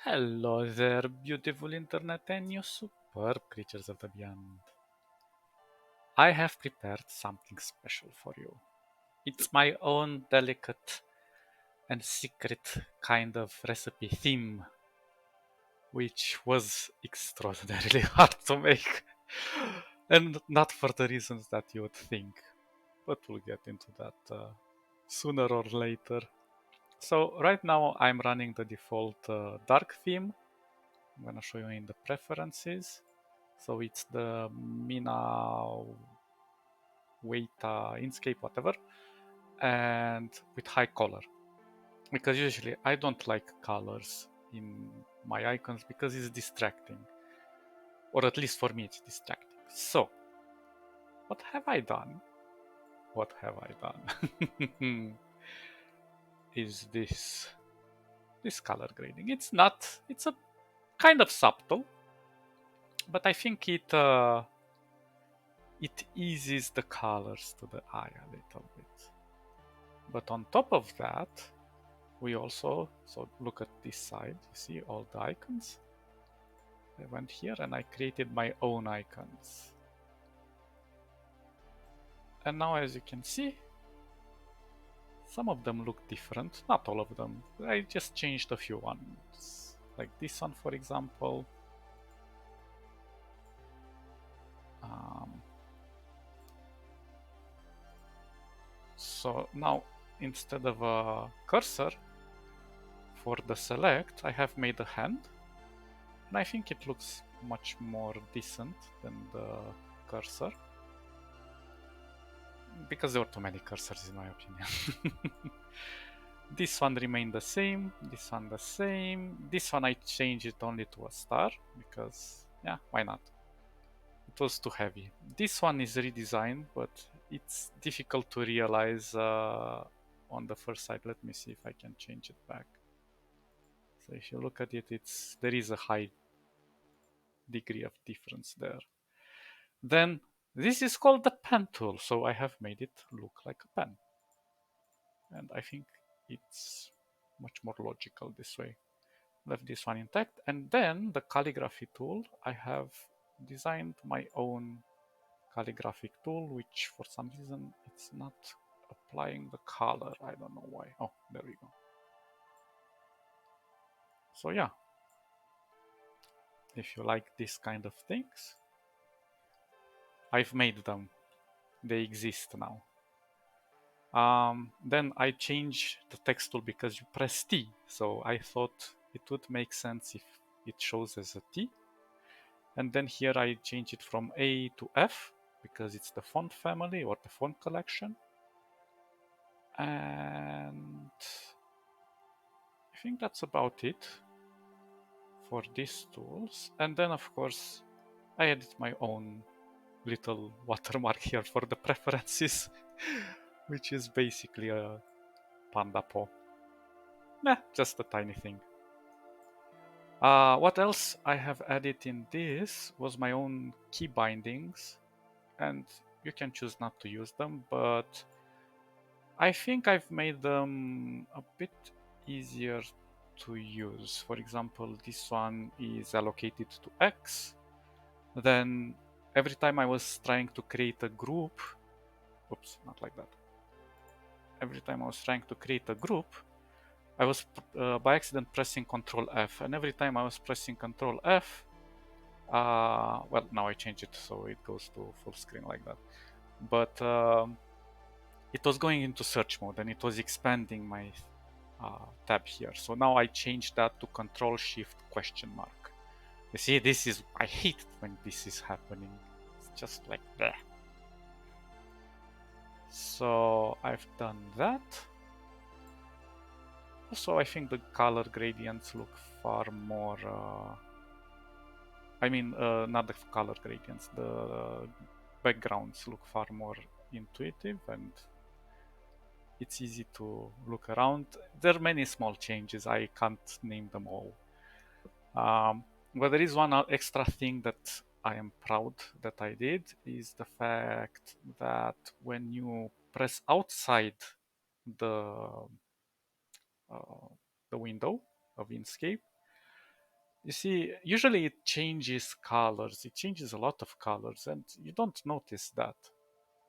Hello there, beautiful internet and you superb creatures of the beyond. I have prepared something special for you. It's my own delicate and secret kind of recipe theme, which was extraordinarily hard to make. And not for the reasons that you would think, but we'll get into that sooner or later. So, right now I'm running the default dark theme. I'm gonna show you in the preferences. So it's the Mina Weta Inkscape, whatever, and with high color. Because usually I don't like colors in my icons because it's distracting. Or at least for me it's distracting. So, what have I done? What have I done? Is this color grading. It's a kind of subtle, but I think it eases the colors to the eye a little bit. But on top of that, we also, so look at this side, you see all the icons? I went here and I created my own icons. And now as you can see, some of them look different, not all of them. I just changed a few ones. Like this one, for example. So now, instead of a cursor, for the select, I have made a hand. And I think it looks much more decent than the cursor. Because there were too many cursors in my opinion. This one remained the same, this one the same. This one I changed it only to a star, because, yeah, why not? It was too heavy. This one is redesigned, but it's difficult to realize on the first side. Let me see if I can change it back. So if you look at it, there is a high degree of difference there. Then this is called the pen tool, so I have made it look like a pen. And I think it's much more logical this way. Left this one intact, and then the calligraphy tool, I have designed my own calligraphic tool, which for some reason it's not applying the color. I don't know why. Oh, there we go. So yeah, if you like this kind of things, I've made them. They exist now. Then I changed the text tool because you press T. So I thought it would make sense if it shows as a T. And then here I change it from A to F because it's the font family or the font collection. And I think that's about it for these tools. And then of course I added my own little watermark here for the preferences, which is basically a panda paw. Nah, just a tiny thing. What else I have added in this was my own key bindings, and you can choose not to use them, but I think I've made them a bit easier to use. For example, this one is allocated to X. Then every time I was trying to create a group, oops, not like that. Every time I was trying to create a group, I was by accident pressing Control F, and every time I was pressing Control F, well, now I change it so it goes to full screen like that. But it was going into search mode and it was expanding my tab here. So now I changed that to Control Shift question mark. You see, I hate it when this is happening. It's just like that. So I've done that. Also, I think the color gradients look far more not the color gradients, the backgrounds look far more intuitive and it's easy to look around. There are many small changes, I can't name them all. But there is one extra thing that I am proud that I did, is the fact that when you press outside the, uh, the window of Inkscape, You see, usually it changes colors. It changes a lot of colors, and you don't notice that.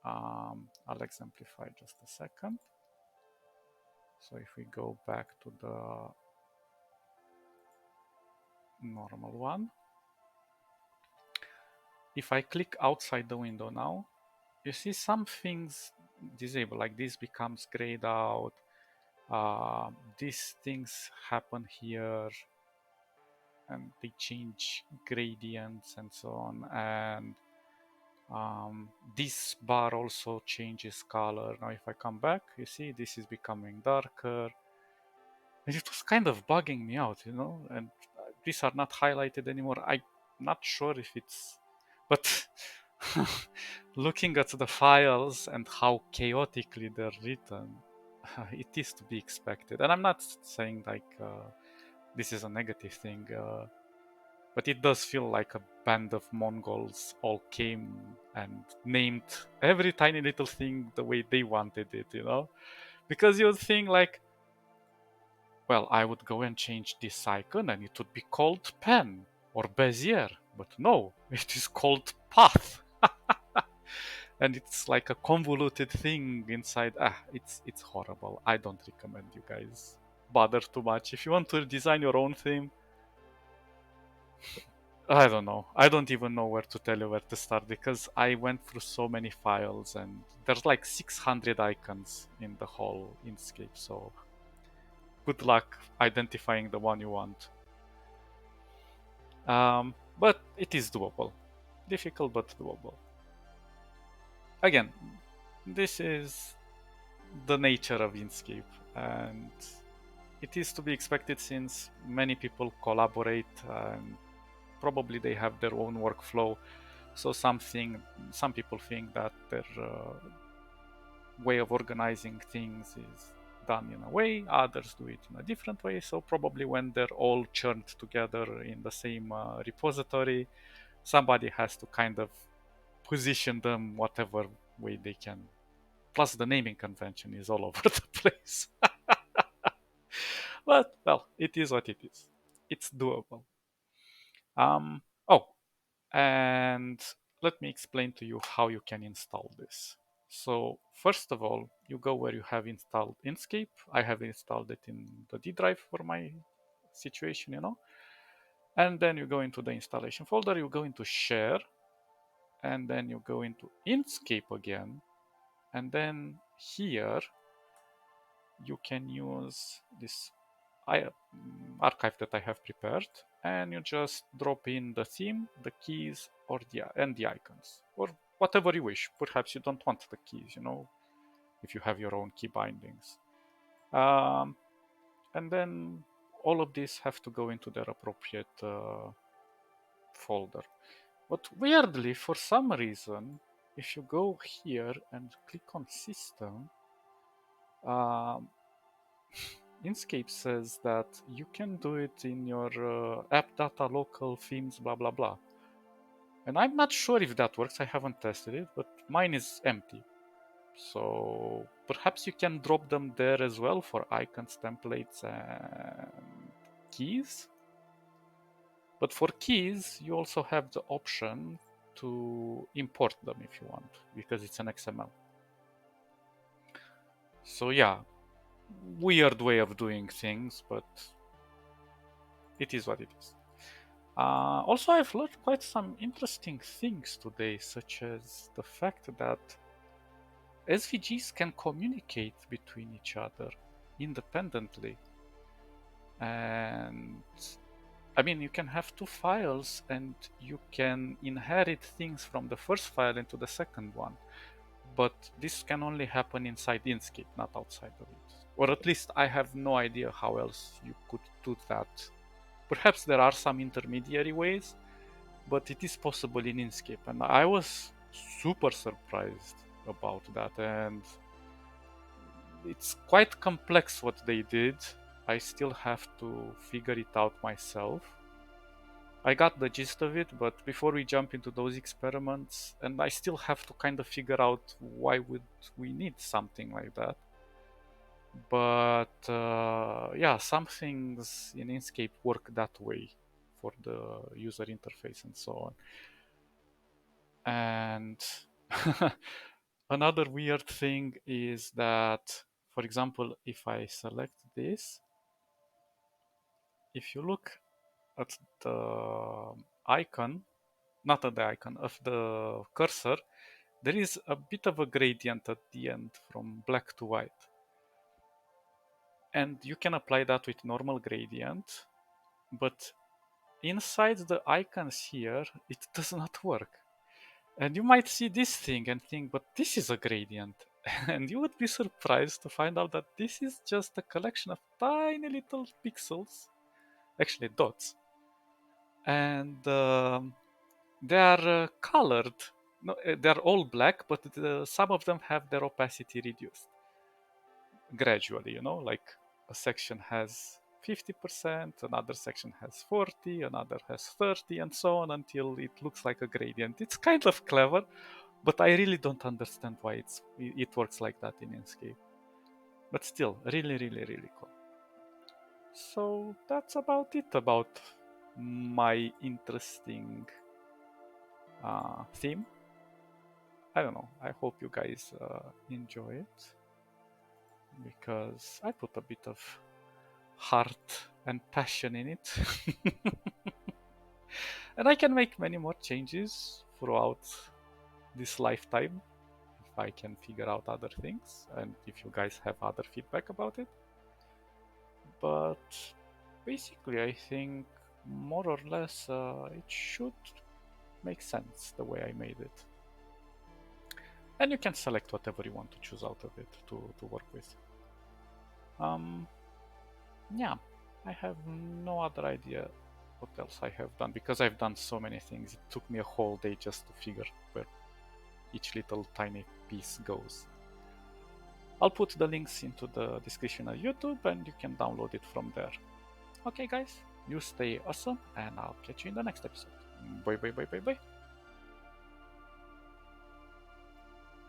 I'll exemplify just a second. So if we go back to the normal one, if I click outside the window now, you see some things disable, like this becomes grayed out. These things happen here, and they change gradients and so on. And this bar also changes color. Now if I come back, you see this is becoming darker. And it was kind of bugging me out, you know, and these are not highlighted anymore. I'm not sure if it's, but looking at the files and how chaotically they're written, it is to be expected. And I'm not saying like this is a negative thing, but it does feel like a band of Mongols all came and named every tiny little thing the way they wanted it, you know? Because you'd think like, well, I would go and change this icon and it would be called pen or bezier, but no, it is called path. And it's like a convoluted thing inside. It's horrible. I don't recommend you guys bother too much. If you want to design your own theme, I don't know. I don't even know where to tell you where to start because I went through so many files and there's like 600 icons in the whole Inkscape. So good luck identifying the one you want. But it is doable. Difficult, but doable. Again, this is the nature of Inkscape, and it is to be expected since many people collaborate and probably they have their own workflow. So some people think that their way of organizing things is done in a way, others do it in a different way. So probably when they're all churned together in the same repository, somebody has to kind of position them whatever way they can. Plus, the naming convention is all over the place. But, well, it is what it is. It's doable. Oh, and let me explain to you how you can install this. So, first of all, you go where you have installed Inkscape. I have installed it in the D drive for my situation, you know. And then you go into the installation folder, you go into Share, and then you go into Inkscape again. And then here you can use this archive that I have prepared, and you just drop in the theme, the keys, or the icons, or whatever you wish. Perhaps you don't want the keys, you know, if you have your own key bindings. And then all of these have to go into their appropriate folder. But weirdly, for some reason, if you go here and click on System, um, Inkscape says that you can do it in your app data local themes, blah blah blah. And I'm not sure if that works. I haven't tested it, but mine is empty. So perhaps you can drop them there as well for icons, templates, and keys. But for keys, you also have the option to import them if you want, because it's an XML. So yeah, weird way of doing things, but it is what it is. Also, I've learned quite some interesting things today, such as the fact that SVGs can communicate between each other independently. And I mean, you can have two files and you can inherit things from the first file into the second one. But this can only happen inside Inkscape, not outside of it. Or at least I have no idea how else you could do that. Perhaps there are some intermediary ways, but it is possible in Inkscape. And I was super surprised about that. And it's quite complex what they did. I still have to figure it out myself. I got the gist of it, but before we jump into those experiments, and I still have to kind of figure out why would we need something like that. But yeah, some things in Inkscape work that way for the user interface and so on. And another weird thing is that, for example, if I select this, if you look at the icon, not at the icon, of the cursor, there is a bit of a gradient at the end from black to white. And you can apply that with normal gradient, but inside the icons here, it does not work. And you might see this thing and think, but this is a gradient. And you would be surprised to find out that this is just a collection of tiny little pixels, actually dots. And they are colored. No, they're all black, but some of them have their opacity reduced gradually, like a section has 50%, another section has 40, another has 30, and so on until it looks like a gradient. It's kind of clever, but I really don't understand why it works like that in Inkscape. But still, really, really, really cool. So that's about it about my interesting theme. I don't know. I hope you guys enjoy it because I put a bit of heart and passion in it. And I can make many more changes throughout this lifetime if I can figure out other things and if you guys have other feedback about it. But basically, I think more or less it should make sense the way I made it. And you can select whatever you want to choose out of it to work with. Yeah, I have no other idea what else I have done because I've done so many things. It took me a whole day just to figure where each little tiny piece goes. I'll put the links into the description of YouTube and you can download it from there. Okay guys, you stay awesome and I'll catch you in the next episode. Bye bye bye bye bye.